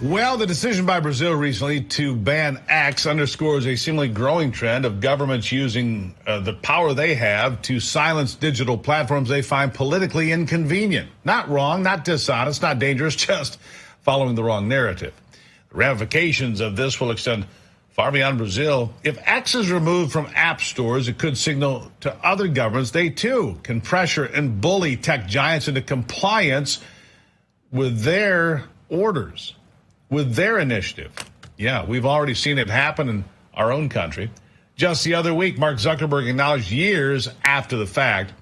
Well, the decision by Brazil recently to ban X underscores a seemingly growing trend of governments using the power they have to silence digital platforms they find politically inconvenient. Not wrong, not dishonest, not dangerous, just following the wrong narrative. The ramifications of this will extend far beyond Brazil. If X is removed from app stores, it could signal to other governments they too can pressure and bully tech giants into compliance with their orders, with their initiative. Yeah, we've already seen it happen in our own country. Just the other week, Mark Zuckerberg acknowledged years after the fact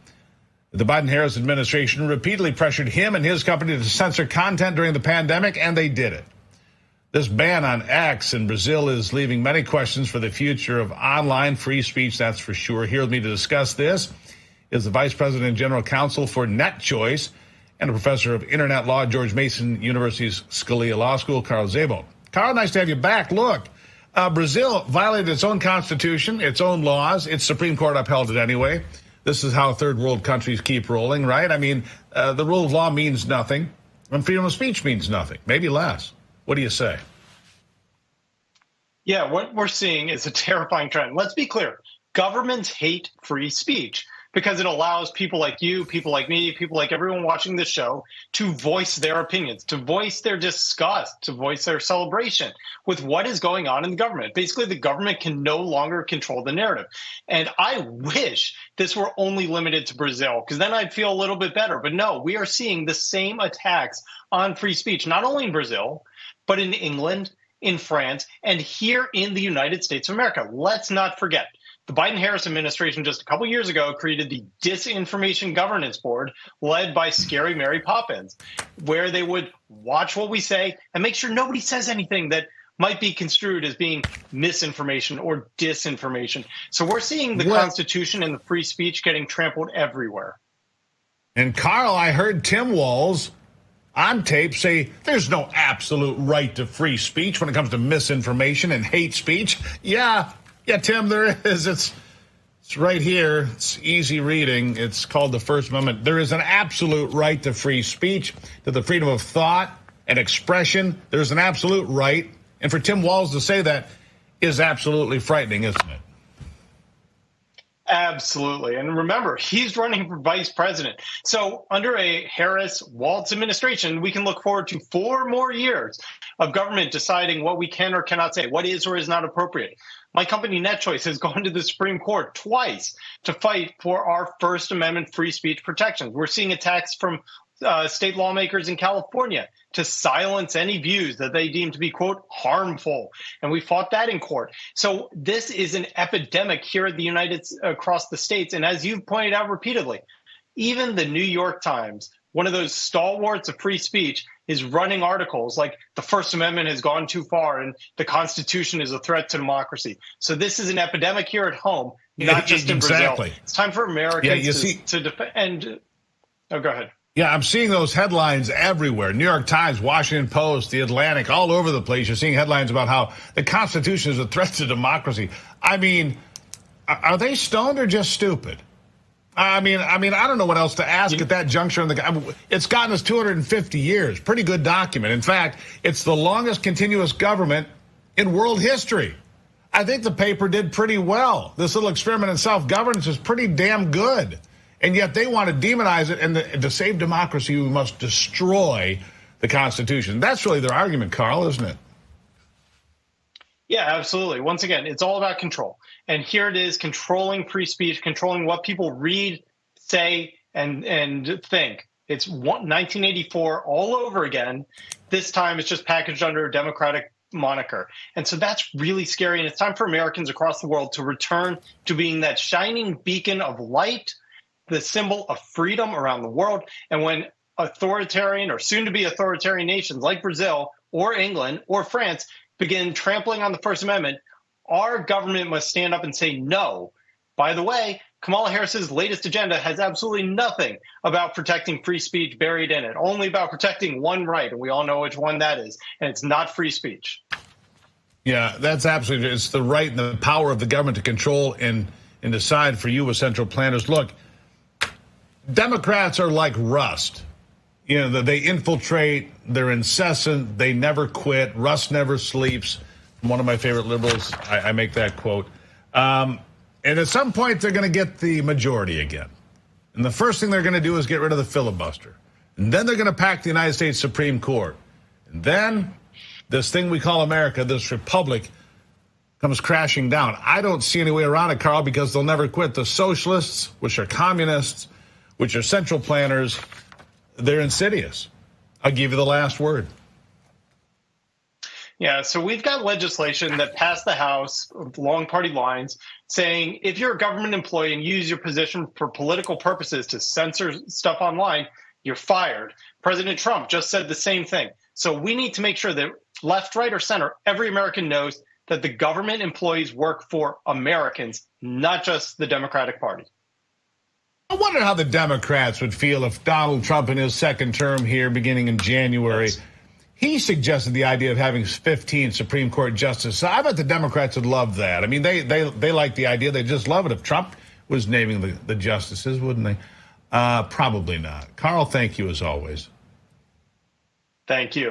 that the Biden-Harris administration repeatedly pressured him and his company to censor content during the pandemic, and they did it. This ban on X in Brazil is leaving many questions for the future of online free speech, that's for sure. Here with me to discuss this is the Vice President and General Counsel for NetChoice and a professor of internet law at George Mason University's Scalia Law School, Carl Szabo. Carl, nice to have you back. Look, Brazil violated its own constitution, its own laws. Its Supreme Court upheld it anyway. This is how third world countries keep rolling, right? I mean, the rule of law means nothing, and freedom of speech means nothing, maybe less. What do you say? Yeah, what we're seeing is a terrifying trend. Let's be clear. Governments hate free speech because it allows people like you, people like me, people like everyone watching this show to voice their opinions, to voice their disgust, to voice their celebration with what is going on in the government. Basically, the government can no longer control the narrative. And I wish this were only limited to Brazil, because then I'd feel a little bit better. But no, we are seeing the same attacks on free speech, not only in Brazil, but in England, in France, and here in the United States of America. Let's not forget, the Biden-Harris administration just a couple years ago created the Disinformation Governance Board led by Scary Mary Poppins, where they would watch what we say and make sure nobody says anything that might be construed as being misinformation or disinformation. So we're seeing the Constitution and the free speech getting trampled everywhere. And Carl, I heard Tim Walz on tape say there's no absolute right to free speech when it comes to misinformation and hate speech. Yeah, Tim, there is. It's right here. It's easy reading. It's called the First Amendment. There is an absolute right to free speech, to the freedom of thought and expression. There's an absolute right. And for Tim Walz to say that is absolutely frightening, isn't it? Absolutely. And remember, he's running for vice president. So under a Harris-Walz administration, we can look forward to 4 more years of government deciding what we can or cannot say, what is or is not appropriate. My company, NetChoice, has gone to the Supreme Court twice to fight for our First Amendment free speech protections. We're seeing attacks from state lawmakers in California to silence any views that they deem to be, quote, harmful. And we fought that in court. So this is an epidemic here at the across the states. And as you've pointed out repeatedly, even the New York Times, one of those stalwarts of free speech, is running articles like the First Amendment has gone too far and the Constitution is a threat to democracy. So this is an epidemic here at home, not just in Brazil. It's time for Americans to defend. Oh, go ahead. Yeah, I'm seeing those headlines everywhere. New York Times, Washington Post, The Atlantic, all over the place. You're seeing headlines about how the Constitution is a threat to democracy. I mean, are they stoned or just stupid? I mean, I don't know what else to ask at that juncture. It's gotten us 250 years. Pretty good document. In fact, it's the longest continuous government in world history. I think the paper did pretty well. This little experiment in self-governance is pretty damn good. And yet they want to demonize it, and to save democracy, we must destroy the Constitution. That's really their argument, Carl, isn't it? Yeah, absolutely. Once again, it's all about control. And here it is, controlling free speech, controlling what people read, say, and think. It's 1984 all over again. This time it's just packaged under a Democratic moniker. And so that's really scary. And it's time for Americans across the world to return to being that shining beacon of light, the symbol of freedom around the world. And when authoritarian or soon-to-be authoritarian nations like Brazil or England or France begin trampling on the First Amendment, our government must stand up and say no. By the way, Kamala Harris's latest agenda has absolutely nothing about protecting free speech buried in it, only about protecting one right, and we all know which one that is, and it's not free speech. Yeah, that's absolutely, it's the right and the power of the government to control and decide for you as central planners. Look, Democrats are like rust. You know, they infiltrate, they're incessant, they never quit, Russ never sleeps. One of my favorite liberals, I make that quote. And at some point, they're going to get the majority again. And the first thing they're going to do is get rid of the filibuster. And then they're going to pack the United States Supreme Court. And then this thing we call America, this republic, comes crashing down. I don't see any way around it, Carl, because they'll never quit. The socialists, which are communists, which are central planners, they're insidious. I'll give you the last word. Yeah, so we've got legislation that passed the House along party lines saying if you're a government employee and use your position for political purposes to censor stuff online, you're fired. President Trump just said the same thing. So we need to make sure that left, right, or center, every American knows that the government employees work for Americans, not just the Democratic Party. I wonder how the Democrats would feel if Donald Trump in his second term here, beginning in January, he suggested the idea of having 15 Supreme Court justices. I bet the Democrats would love that. I mean, they like the idea. They just love it. If Trump was naming the justices, wouldn't they? Probably not. Carl, thank you as always. Thank you.